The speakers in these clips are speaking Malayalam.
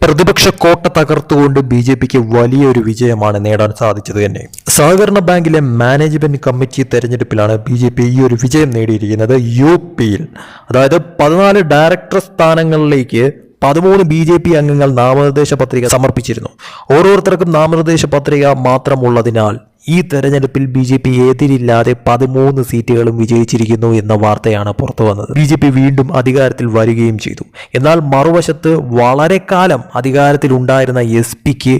പ്രതിപക്ഷ കോട്ട തകർത്തുകൊണ്ട് ബി.ജെ.പിക്ക് വലിയൊരു വിജയമാണ് നേടാൻ സാധിച്ചത് തന്നെ. സഹകരണ ബാങ്കിലെ മാനേജ്മെന്റ് കമ്മിറ്റി തെരഞ്ഞെടുപ്പിലാണ് ബി.ജെ.പി ഈ ഒരു വിജയം നേടിയിരിക്കുന്നത്. യു.പിയിൽ അതായത് 14 ഡയറക്ടർ സ്ഥാനങ്ങളിലേക്ക് 13 ബി.ജെ.പി അംഗങ്ങൾ നാമനിർദ്ദേശ പത്രിക സമർപ്പിച്ചിരുന്നു. ഓരോരുത്തർക്കും നാമനിർദ്ദേശ പത്രിക മാത്രമുള്ളതിനാൽ ഈ തെരഞ്ഞെടുപ്പിൽ ബി.ജെ.പി എതിരില്ലാതെ 13 സീറ്റുകളും വിജയിച്ചിരിക്കുന്നു എന്ന വാർത്തയാണ് പുറത്തു വന്നത്. ബി.ജെ.പി വീണ്ടും അധികാരത്തിൽ വരികയും ചെയ്തു. എന്നാൽ മറുവശത്ത് വളരെ കാലം അധികാരത്തിൽ ഉണ്ടായിരുന്ന എസ്.പിക്ക്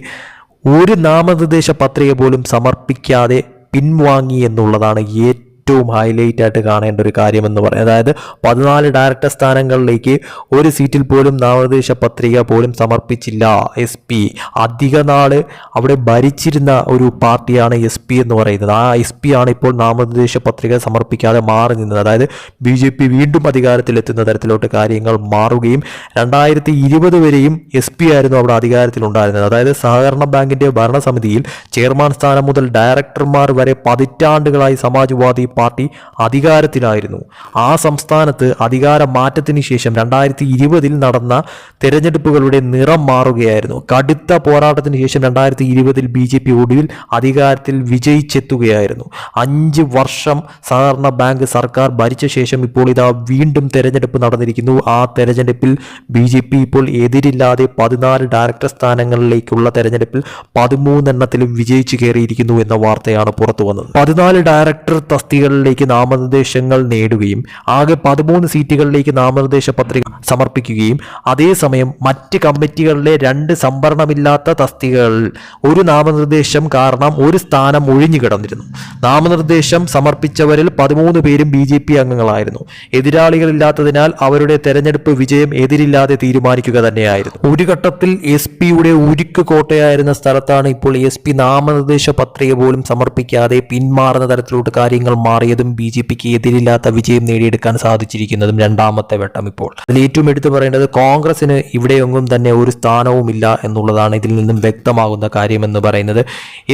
ഒരു നാമനിർദ്ദേശ പത്രിക പോലും സമർപ്പിക്കാതെ പിൻവാങ്ങി എന്നുള്ളതാണ് ഏറ്റവും ഹൈലൈറ്റ് ആയിട്ട് കാണേണ്ട ഒരു കാര്യമെന്ന് പറയുന്നത്. അതായത് 14 ഡയറക്ടർ സ്ഥാനങ്ങളിലേക്ക് ഒരു സീറ്റിൽ പോലും നാമനിർദ്ദേശ പത്രിക പോലും സമർപ്പിച്ചില്ല എസ്.പി. അധിക നാള് അവിടെ ഭരിച്ചിരുന്ന ഒരു പാർട്ടിയാണ് എസ്.പി എന്ന് പറയുന്നത്. ആ എസ്.പി ആണ് ഇപ്പോൾ നാമനിർദ്ദേശ പത്രിക സമർപ്പിക്കാതെ മാറി നിന്നത്. അതായത് ബി.ജെ.പി വീണ്ടും അധികാരത്തിലെത്തുന്ന തരത്തിലോട്ട് കാര്യങ്ങൾ മാറുകയും 2020 വരെയും എസ്.പി ആയിരുന്നു അവിടെ അധികാരത്തിലുണ്ടായിരുന്നത്. അതായത് സഹകരണ ബാങ്കിന്റെ ഭരണസമിതിയിൽ ചെയർമാൻ സ്ഥാനം മുതൽ ഡയറക്ടർമാർ വരെ പതിറ്റാണ്ടുകളായി സമാജ്വാദി പാർട്ടി അധികാരത്തിലായിരുന്നു. ആ സംസ്ഥാനത്ത് അധികാര മാറ്റത്തിന് ശേഷം 2020 നടന്ന തെരഞ്ഞെടുപ്പുകളുടെ നിറം മാറുകയായിരുന്നു. കടുത്ത പോരാട്ടത്തിന് ശേഷം 2020 ബി.ജെ.പി ഒടുവിൽ അധികാരത്തിൽ വിജയിച്ചെത്തുകയായിരുന്നു. 5 വർഷം സഹകരണ ബാങ്ക് സർക്കാർ ഭരിച്ച ശേഷം ഇപ്പോൾ ഇതാ വീണ്ടും തെരഞ്ഞെടുപ്പ് നടന്നിരിക്കുന്നു. ആ തെരഞ്ഞെടുപ്പിൽ ബി.ജെ.പി ഇപ്പോൾ എതിരില്ലാതെ 14 ഡയറക്ടർ സ്ഥാനങ്ങളിലേക്കുള്ള തെരഞ്ഞെടുപ്പിൽ 13 എണ്ണത്തിലും വിജയിച്ചു കയറിയിരിക്കുന്നു എന്ന വാർത്തയാണ് പുറത്തു വന്നത്. 14 ഡയറക്ടർ തസ്തികകളിലേക്ക് നാമനിർദ്ദേശങ്ങൾ നേടുകയും ആകെ 13 സീറ്റുകളിലേക്ക് നാമനിർദ്ദേശ പത്രിക സമർപ്പിക്കുകയും അതേസമയം മറ്റ് കമ്മിറ്റികളിലെ 2 സംവരണമില്ലാത്ത തസ്തികകളിൽ ഒരു നാമനിർദ്ദേശം കാരണം ഒരു സ്ഥാനം ഒഴിഞ്ഞു കിടന്നിരുന്നു. നാമനിർദ്ദേശം സമർപ്പിച്ചവരിൽ 13 പേരും ബി.ജെ.പി അംഗങ്ങളായിരുന്നു. എതിരാളികളില്ലാത്തതിനാൽ അവരുടെ തെരഞ്ഞെടുപ്പ് വിജയം എതിരില്ലാതെ തീരുമാനിക്കുക തന്നെയായിരുന്നു. ഒരു ഘട്ടത്തിൽ എസ്.പിയുടെ ഉരുക്ക് കോട്ടയായിരുന്ന സ്ഥലത്താണ് ഇപ്പോൾ എസ്.പി നാമനിർദ്ദേശ പത്രിക പോലും സമർപ്പിക്കാതെ പിന്മാറുന്ന തരത്തിലോട്ട് കാര്യങ്ങൾ മാറിയതും ബി.ജെ.പിക്ക് എതിരില്ലാത്ത വിജയം നേടിയെടുക്കാൻ സാധിച്ചിരിക്കുന്നതും രണ്ടാമത്തെ വട്ടം. ഇപ്പോൾ അതിൽ ഏറ്റവും എടുത്തു പറയേണ്ടത് കോൺഗ്രസിന് ഇവിടെയൊന്നും തന്നെ ഒരു സ്ഥാനവുമില്ല എന്നുള്ളതാണ് ഇതിൽ നിന്നും വ്യക്തമാകുന്ന കാര്യമെന്ന് പറയുന്നത്.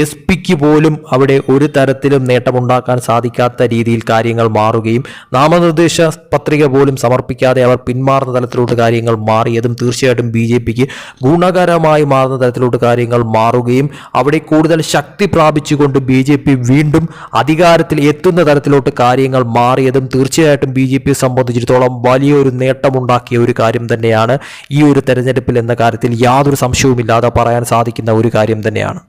എസ്.പിക്ക് പോലും അവിടെ ഒരു തരത്തിലും നേട്ടമുണ്ടാക്കാൻ സാധിക്കാത്ത രീതിയിൽ കാര്യങ്ങൾ മാറുകയും നാമനിർദ്ദേശ പത്രിക പോലും സമർപ്പിക്കാതെ അവർ പിന്മാറുന്ന തലത്തിലോട്ട് കാര്യങ്ങൾ മാറിയതും തീർച്ചയായിട്ടും ബി.ജെ.പിക്ക് ഗുണകരമായി മാറുന്ന തരത്തിലോട്ട് കാര്യങ്ങൾ മാറുകയും അവിടെ കൂടുതൽ ശക്തി പ്രാപിച്ചുകൊണ്ട് ബി.ജെ.പി വീണ്ടും അധികാരത്തിൽ എത്തുന്ന തരത്തിലോട്ട് കാര്യങ്ങൾ മാറിയതും തീർച്ചയായിട്ടും ബി.ജെ.പിയെ സംബന്ധിച്ചിടത്തോളം വലിയൊരു നേട്ടമുണ്ടാക്കിയ ഒരു കാര്യം തന്നെയാണ് ഈ ഒരു തെരഞ്ഞെടുപ്പിൽ എന്ന കാര്യത്തിൽ യാതൊരു സംശയവുമില്ലാതെ പറയാൻ സാധിക്കുന്ന ഒരു കാര്യം തന്നെയാണ്.